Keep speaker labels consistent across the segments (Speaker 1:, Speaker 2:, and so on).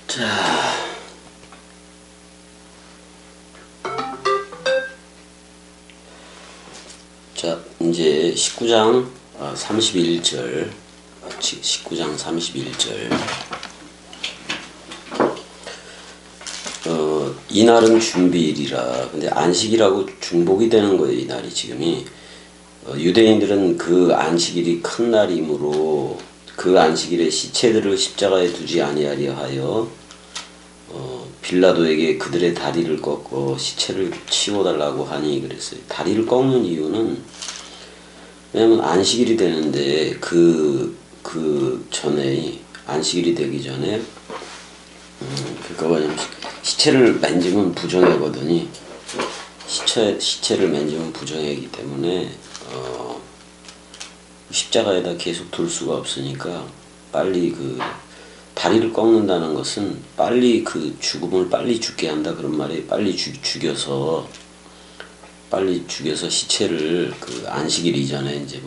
Speaker 1: 자, 이제 19장 31절, 19장 31절. 이날은 준비일이라. 근데 안식이라고 중복이 되는 거예요, 이날이 지금이. 유대인들은 그 안식일이 큰 날이므로 그 안식일에 시체들을 십자가에 두지 아니하려 하여 빌라도에게 그들의 다리를 꺾어 시체를 치워달라고 하니 그랬어요. 다리를 꺾는 이유는 왜냐면 안식일이 되는데 그 전에 안식일이 되기 전에 그러니까 뭐냐면 시체를 만지면 부정하거든요. 시체를 만지면 부정하기 때문에 십자가에다 계속 둘 수가 없으니까 빨리 다리를 꺾는다는 것은 빨리 죽음을 빨리 죽게 한다 그런 말이 빨리 죽여서 시체를 안식일 이전에 이제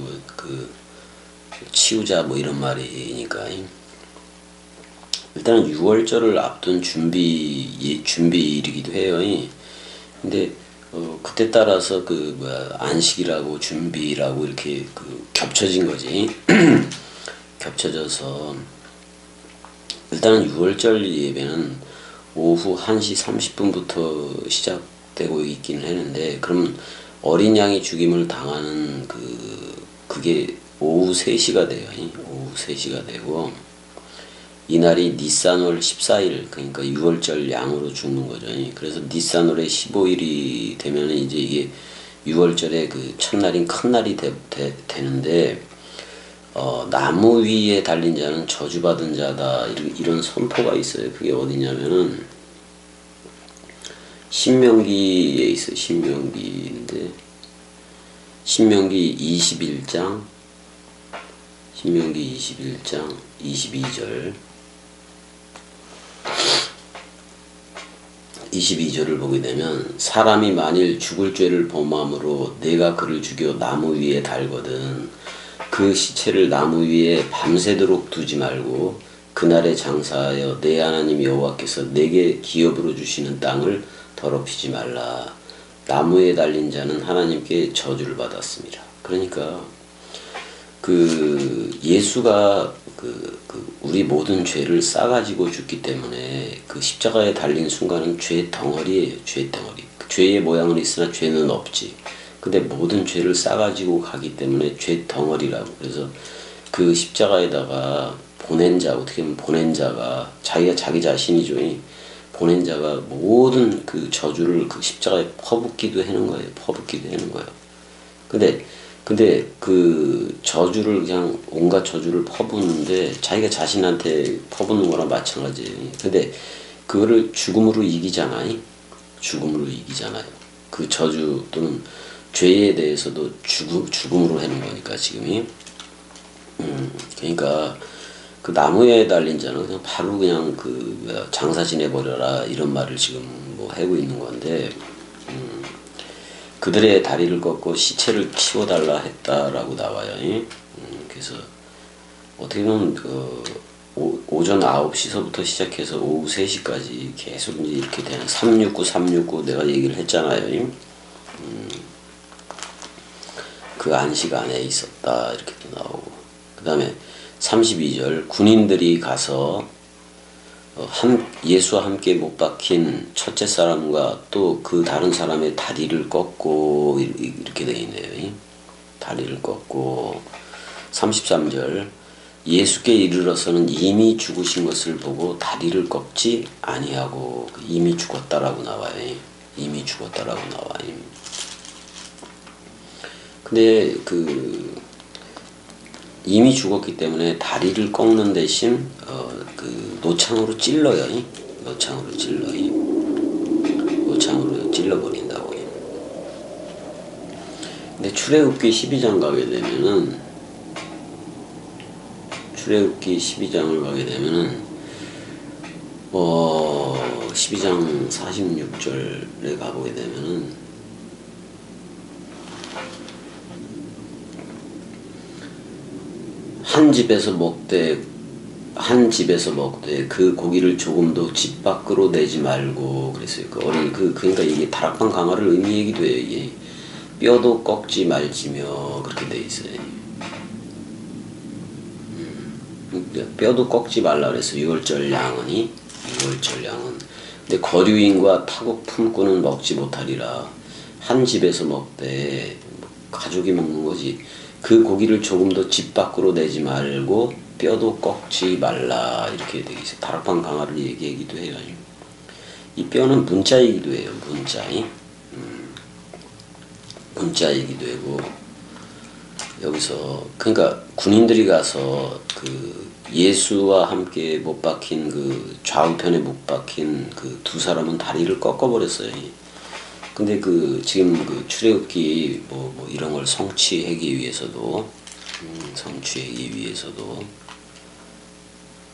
Speaker 1: 치우자 이런 말이니까. 일단은 6월절을 앞둔 준비일이기도 해요. 근데 그때 따라서 안식이라고 준비라고 이렇게 겹쳐진 거지. 겹쳐져서 일단은 6월절 예배는 오후 1시 30분부터 시작되고 있긴 했는데, 그럼 어린 양이 죽임을 당하는 그게 오후 3시가 돼요. 오후 3시가 되고, 이날이 니산월 14일, 그러니까 6월절 양으로 죽는 거죠. 그래서 니산월의 15일이 되면 이제 이게 6월절의 첫날인 큰 날이 되는데, 나무 위에 달린 자는 저주받은 자다, 이런 선포가 있어요. 그게 어디냐면은 신명기에 있어요. 신명기 21장 22절 22절을 보게 되면, 사람이 만일 죽을 죄를 범함으로 내가 그를 죽여 나무 위에 달거든 그 시체를 나무 위에 밤새도록 두지 말고 그날에 장사하여 내 하나님 여호와께서 내게 기업으로 주시는 땅을 더럽히지 말라. 나무에 달린 자는 하나님께 저주를 받았습니다. 그러니까 예수가 우리 모든 죄를 싸가지고 죽기 때문에 십자가에 달린 순간은 죄 덩어리예요. 죄 덩어리. 죄의 모양은 있으나 죄는 없지. 근데 모든 죄를 싸가지고 가기 때문에 죄 덩어리라고. 그래서 십자가에다가 보낸 자, 어떻게 보면 보낸 자가 자기가 자기 자신이죠. 보낸 자가 모든 저주를 십자가에 퍼붓기도 하는 거예요. 근데 저주를 그냥 온갖 저주를 퍼붓는데 자기가 자신한테 퍼붓는 거랑 마찬가지예요. 근데 그거를 죽음으로 이기잖아요. 그 저주 또는 죄에 대해서도 죽음으로 하는 거니까 지금이. 그러니까 나무에 달린 자는 그냥 바로 그냥 장사 지내버려라 이런 말을 지금 하고 있는 건데, 그들의 다리를 꺾고 시체를 치워달라 했다라고 나와요. 그래서 어떻게 보면 오전 9시서부터 시작해서 오후 3시까지 계속 이제 이렇게 되는 369 내가 얘기를 했잖아요. 그 안식 안에 있었다 이렇게 또 나오고, 그 다음에 32절 군인들이 가서 예수와 함께 못 박힌 첫째 사람과 또 다른 사람의 다리를 꺾고 이렇게 되어 있네요. 다리를 꺾고. 33절 예수께 이르러서는 이미 죽으신 것을 보고 다리를 꺾지 아니하고, 이미 죽었다라고 나와요. 이미 죽었다라고 나와요. 근데 이미 죽었기 때문에 다리를 꺾는 대신 노창으로 찔러요. 노창으로 찔러버린다고. 근데 출애굽기 12장 가게 되면은 12장 46절에 가보게 되면은 한 집에서 먹되 한 집에서 먹되 그 고기를 조금도 집 밖으로 내지 말고 그랬어요. 그 어린 그러니까 이게 다락방 강화를 의미하기도 해요. 이게 뼈도 꺾지 말지며 그렇게 돼 있어요. 뼈도 꺾지 말라 그래서 유월절 양은이 유월절 양은 근데 거류인과 타국 품꾼은 먹지 못하리라. 한 집에서 먹되 가족이 먹는 거지. 그 고기를 조금도 집 밖으로 내지 말고 뼈도 꺾지 말라 이렇게 되어 있어요. 다락방 강화를 얘기하기도 해요. 이 뼈는 문자이기도 해요. 문자이기도 하고 여기서 그러니까 군인들이 가서 그 예수와 함께 못 박힌 그 좌우편에 못 박힌 그 두 사람은 다리를 꺾어버렸어요. 근데 그 지금 그 출애굽기 뭐 이런 걸 성취하기 위해서도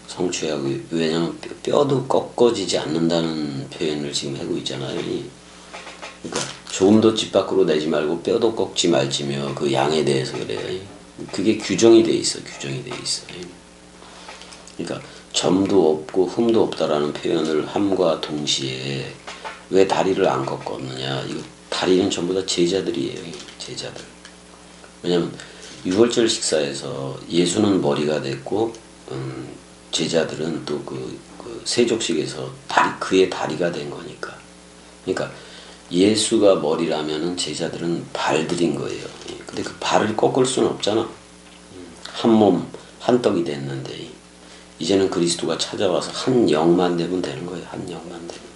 Speaker 1: 성취하고 왜냐면 뼈도 꺾어지지 않는다는 표현을 지금 하고 있잖아요. 그러니까 조금도 집 밖으로 내지 말고 뼈도 꺾지 말지며 그 양에 대해서 그래요. 그게 규정이 돼 있어. 그러니까 점도 없고 흠도 없다라는 표현을 함과 동시에 왜 다리를 안 꺾었느냐. 이거 다리는 전부 다 제자들이에요. 제자들. 왜냐면 유월절 식사에서 예수는 머리가 됐고 제자들은 또 그 세족식에서 그의 다리가 된 거니까. 그러니까 예수가 머리라면은 제자들은 발들인 거예요. 근데 그 발을 꺾을 수는 없잖아. 한 몸, 한 떡이 됐는데 이제는 그리스도가 찾아와서 한 영만 되면 되는 거예요. 한 영만 되면.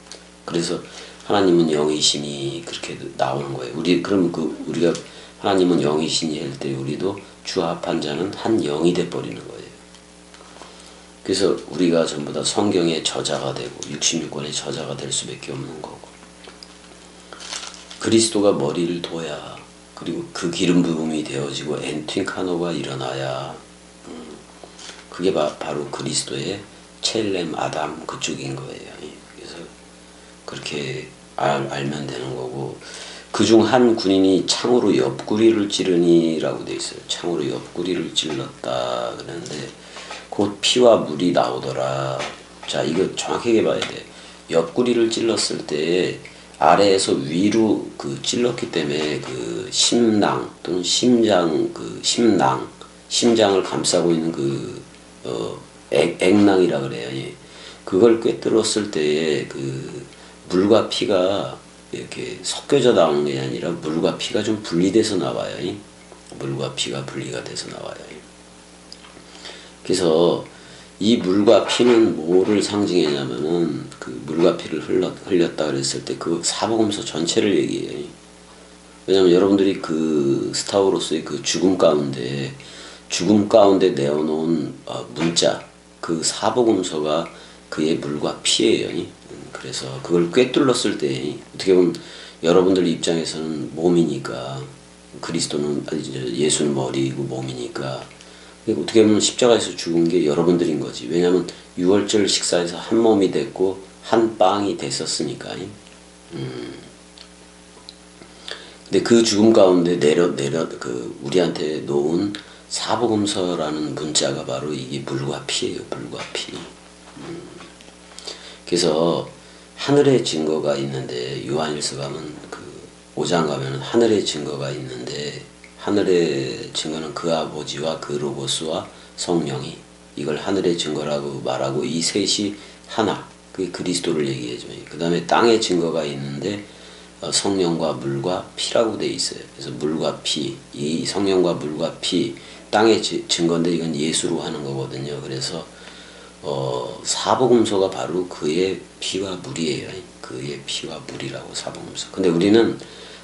Speaker 1: 그래서 하나님은 영이시니 그렇게 나오는 거예요. 우리가 하나님은 영이시니 할 때 우리도 주 합한 자는 한 영이 돼 버리는 거예요. 그래서 우리가 전부 다 성경의 저자가 되고 66권의 저자가 될 수밖에 없는 거고. 그리스도가 머리를 둬야 그리고 그 기름 부음이 되어지고 엔트윙카노가 일어나야 그게 바로 그리스도의 첼렘 아담 그쪽인 거예요. 그래서 그렇게 알면 되는 거고 그중 한 군인이 창으로 옆구리를 찌르니라고 돼 있어요. 창으로 옆구리를 찔렀다 그러는데 곧 피와 물이 나오더라. 자 이거 정확하게 봐야 돼. 옆구리를 찔렀을 때 아래에서 위로 찔렀기 때문에 그 심낭 또는 심장을 감싸고 있는 액낭이라 그래요. 그걸 꿰뚫었을 때에 그 물과 피가 이렇게 섞여져 나오는 게 아니라 물과 피가 좀 분리돼서 나와요. 물과 피가 분리가 돼서 나와요. 그래서 이 물과 피는 뭐를 상징하냐면은 그 물과 피를 흘렸다 그랬을 때 그 사복음서 전체를 얘기해요. 왜냐면 여러분들이 그 스타워로서의 그 죽음 가운데 내어놓은 문자 그 사복음서가 그의 물과 피예요. 그래서 그걸 꿰뚫었을 때 어떻게 보면 여러분들 입장에서는 몸이니까 그리스도는 예수는 머리이고 몸이니까 어떻게 보면 십자가에서 죽은 게 여러분들인 거지. 왜냐하면 유월절 식사에서 한 몸이 됐고 한 빵이 됐었으니까. 근데 그 죽음 가운데 우리한테 놓은 사복음서라는 문자가 바로 이게 물과 피예요. 물과 피. 그래서 하늘의 증거가 있는데 요한일서 가면 5장 가면 하늘의 증거가 있는데 하늘의 증거는 그 아버지와 그 로고스와 성령이 이걸 하늘의 증거라고 말하고 이 셋이 하나 그게 그리스도를 얘기해줘요. 그 다음에 땅의 증거가 있는데 성령과 물과 피라고 돼 있어요. 그래서 물과 피, 이 성령과 물과 피 땅의 증거인데 이건 예수로 하는 거거든요. 그래서 사복음서가 바로 그의 피와 물이에요. 그의 피와 물이라고 사복음서. 근데 우리는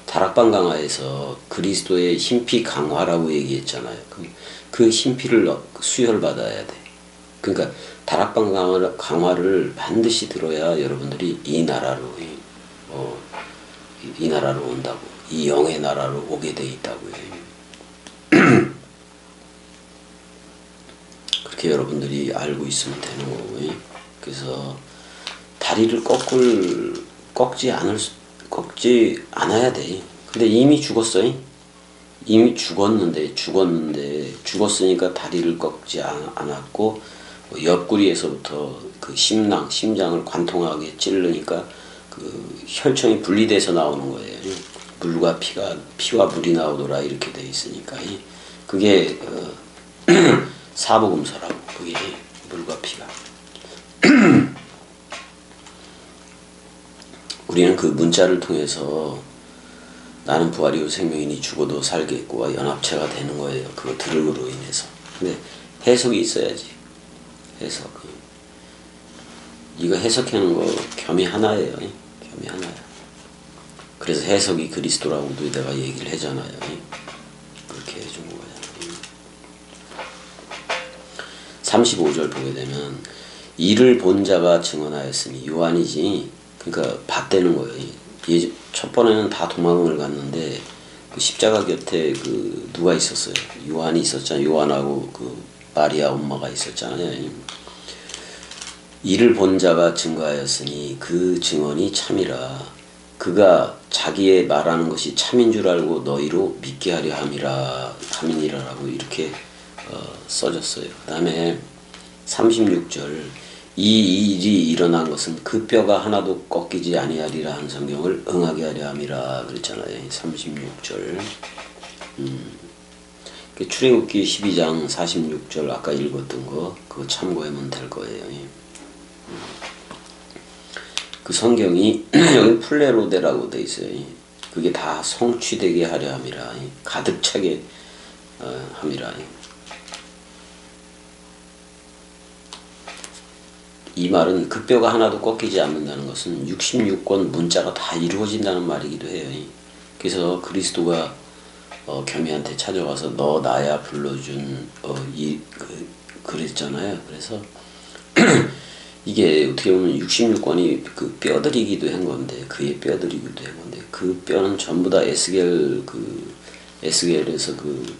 Speaker 1: 다락방 강화에서 그리스도의 흰피 강화라고 얘기했잖아요. 그 흰피를 수혈받아야 돼. 그러니까 다락방 강화를 반드시 들어야 여러분들이 이 나라로 온다고. 이 영의 나라로 오게 돼 있다고요. 그렇게 여러분들이 알고 있으면 되는 거고요. 그래서 다리를 꺾지 않아야 돼. 근데 이미 죽었어요. 이미 죽었으니까 다리를 꺾지 않았고 옆구리에서부터 그 심장을 관통하게 찌르니까 그 혈청이 분리돼서 나오는 거예요. 물과 피와 물이 나오더라 이렇게 돼 있으니까 그게 사복음서라고. 그게 물과 피가. 우리는 그 문자를 통해서 나는 부활이요 생명이니 죽어도 살겠고와 연합체가 되는 거예요. 그거 들음으로 인해서. 근데 해석이 있어야지. 해석. 이거 해석하는 거 겸이 하나예요. 겸이 하나야. 그래서 해석이 그리스도라고도 내가 얘기를 하잖아요. 그렇게 해준 거예요. 35절 보게 되면 이를 본 자가 증언하였으니 요한이지. 그러니까 봤다는 거예요. 첫 번에는 다 도망을 갔는데 그 십자가 곁에 그 누가 있었어요? 요한이 있었잖아요. 요한하고 그 마리아 엄마가 있었잖아요. 이를 본 자가 증거하였으니 그 증언이 참이라. 그가 자기의 말하는 것이 참인 줄 알고 너희로 믿게 하려 함이니라라고 이렇게 써졌어요. 그 다음에 36절 이 일이 일어난 것은 그 뼈가 하나도 꺾이지 아니하리라 한 성경을 응하게 하려 함이라 그랬잖아요. 36절. 출애굽기 12장 46절 아까 읽었던 거 그거 참고하면 될 거예요. 그 성경이 여기 플레로데라고 돼 있어요. 그게 다 성취되게 하려 함이라. 가득 차게 함이라. 이 말은 그 뼈가 하나도 꺾이지 않는다는 것은 66권 문자가 다 이루어진다는 말이기도 해요. 그래서 그리스도가 겸이한테 찾아와서 너 나야 불러준 그랬잖아요. 그래서 이게 어떻게 보면 66권이 그 뼈들이기도 한 건데 그의 뼈들이기도 한 건데 그 뼈는 전부 다 에스겔에서 그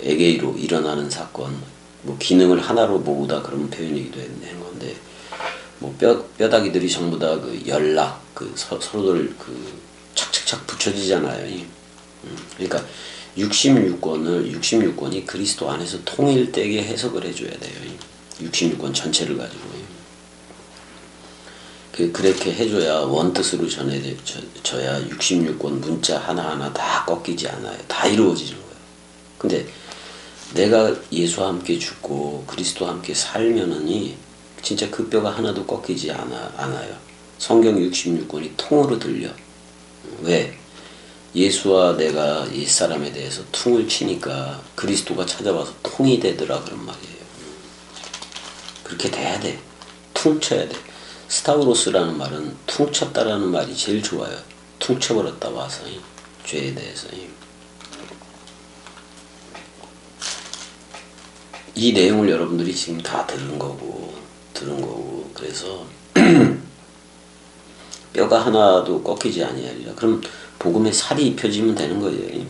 Speaker 1: 에게이로 일어나는 사건 뭐 기능을 하나로 모으다 그런 표현이기도 한 건데 뭐 뼈다귀들이 전부 다 그 연락 서로들 착착착 붙여지잖아요. 그러니까 66권이 그리스도 안에서 통일되게 해석을 해줘야 돼요. 66권 전체를 가지고. 그렇게 해줘야 원뜻으로 전해져야 66권 문자 하나하나 다 꺾이지 않아요. 다 이루어지는 거예요. 근데 내가 예수와 함께 죽고 그리스도와 함께 살면은 진짜 그 뼈가 하나도 꺾이지 않아요. 성경 66권이 통으로 들려. 왜? 예수와 내가 옛사람에 대해서 퉁을 치니까 그리스도가 찾아와서 통이 되더라 그런 말이에요. 그렇게 돼야 돼. 퉁쳐야 돼. 스타우로스라는 말은 퉁쳤다라는 말이 제일 좋아요. 퉁쳐버렸다 와서 죄에 대해서. 이 내용을 여러분들이 지금 다 들은 거고 그래서 뼈가 하나도 꺾이지 아니하리라. 그럼 복음에 살이 입혀지면 되는 거예요.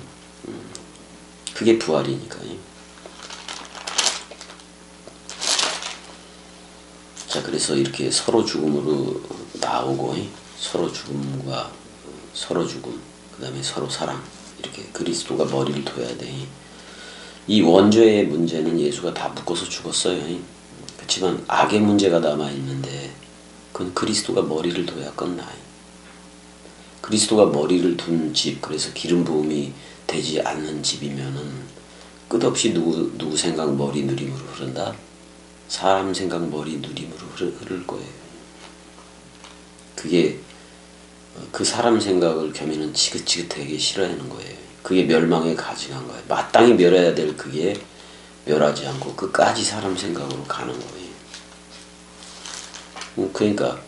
Speaker 1: 그게 부활이니까요. 자, 그래서 이렇게 서로 죽음으로 나오고 서로 죽음과 서로 죽음, 그 다음에 서로 사랑, 이렇게 그리스도가 머리를 둬야 돼. 이 원죄의 문제는 예수가 다 묶어서 죽었어요. 그렇지만 악의 문제가 남아있는데 그건 그리스도가 머리를 둬야 끝나. 그리스도가 머리를 둔 집, 그래서 기름 부음이 되지 않는 집이면은 끝없이 누구 생각 머리 누림으로 흐른다? 사람 생각 머리 누림으로 흐를 거예요. 그게 그 사람 생각을 겸이는 지긋지긋하게 싫어하는 거예요. 그게 멸망에 가증한 거예요. 마땅히 멸해야 될 그게 멸하지 않고 끝까지 사람 생각으로 가는 거예요. 그러니까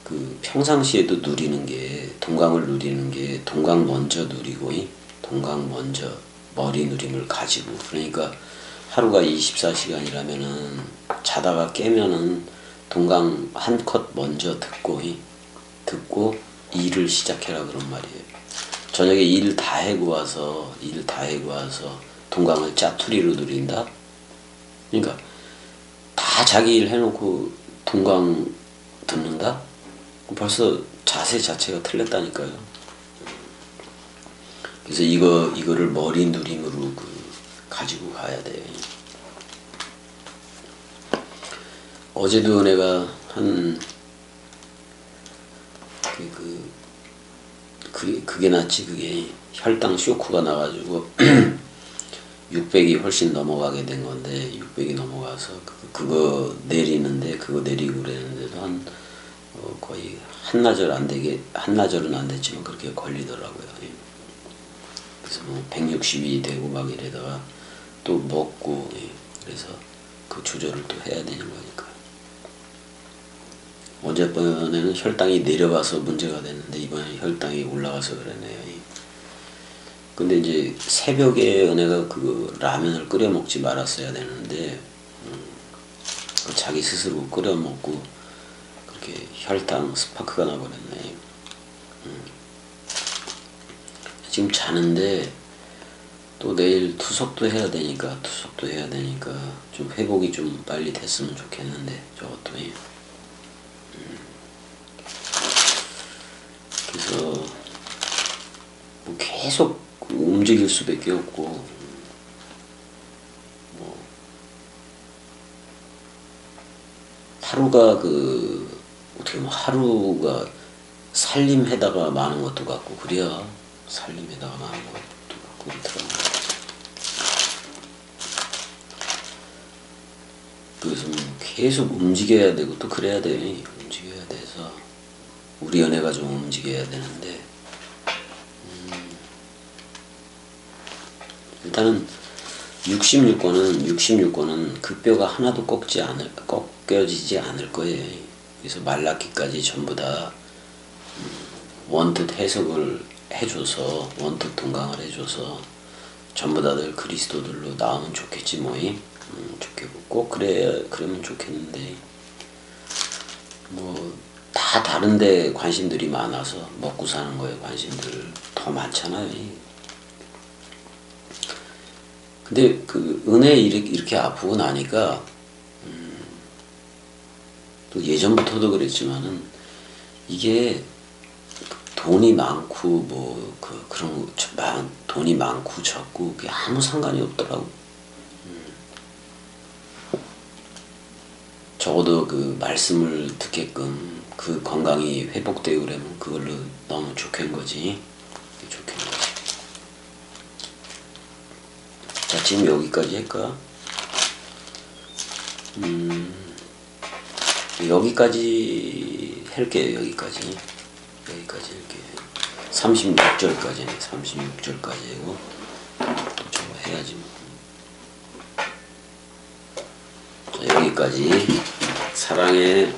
Speaker 1: 그 평상시에도 누리는 게 동강을 누리는 게 동강 먼저 누리고 동강 먼저 머리 누림을 가지고 그러니까 하루가 24시간이라면은 자다가 깨면은 동강 한 컷 먼저 듣고 일을 시작해라 그런 말이에요. 저녁에 일 다 해고 와서 동강을 짜투리로 누린다. 그러니까 다 자기 일 해놓고 동강 듣는다. 벌써 자세 자체가 틀렸다니까요. 그래서 이거를 머리 누림으로 가지고 가야 돼요. 어제도 내가 한 그게 낫지. 그게 혈당 쇼크가 나가지고 600이 훨씬 넘어가게 된 건데, 600이 넘어가서 그거 내리는데, 그거 내리고 그랬는데도 거의 한나절은 안 됐지만 그렇게 걸리더라고요. 그래서 뭐 160이 되고 막 이래다가 또 먹고, 그래서 그 조절을 또 해야 되는 거니까. 어젯번에는 혈당이 내려가서 문제가 됐는데 이번에 혈당이 올라가서 그러네요. 근데 이제 새벽에 은혜가 그 라면을 끓여 먹지 말았어야 되는데, 자기 스스로 끓여 먹고 그렇게 혈당 스파크가 나버렸네. 지금 자는데 또 내일 투석도 해야 되니까 좀 회복이 좀 빨리 됐으면 좋겠는데, 저것도. 그래서 뭐 계속 움직일 수밖에 없고, 뭐 하루가 어떻게 보면 하루가 살림해다가 마는 것도 같고, 그래야 살림해다가 마는 것도 같고 그렇더라고요. 그래서 계속 움직여야 되고 또 그래야 돼. 움직여야 돼서 우리 연애가 좀 움직여야 되는데, 일단은 66권은 그 뼈가 하나도 꺾여지지 않을 거예요. 그래서 말라기까지 전부 다 원뜻 해석을 해줘서, 원뜻 동강을 해줘서 전부 다들 그리스도들로 나오면 좋겠지 뭐이. 좋겠고, 꼭 그러면 좋겠는데, 뭐 다 다른데 관심들이 많아서 먹고 사는 거에 관심들 더 많잖아요. 근데 그 은혜 이렇게 아프고 나니까, 또 예전부터도 그랬지만은 이게 돈이 많고 뭐 그런 돈이 많고 적고 그게 아무 상관이 없더라고. 적어도 그 말씀을 듣게끔 그 건강이 회복되고 그러면 그걸로 너무 좋겠는 거지. 좋겠는 거지. 자, 지금 여기까지 할까? 여기까지 할게요. 여기까지 할게요. 36절까지네. 36절까지 하고 또 저거 해야지 뭐. 자, 여기까지. 사랑해.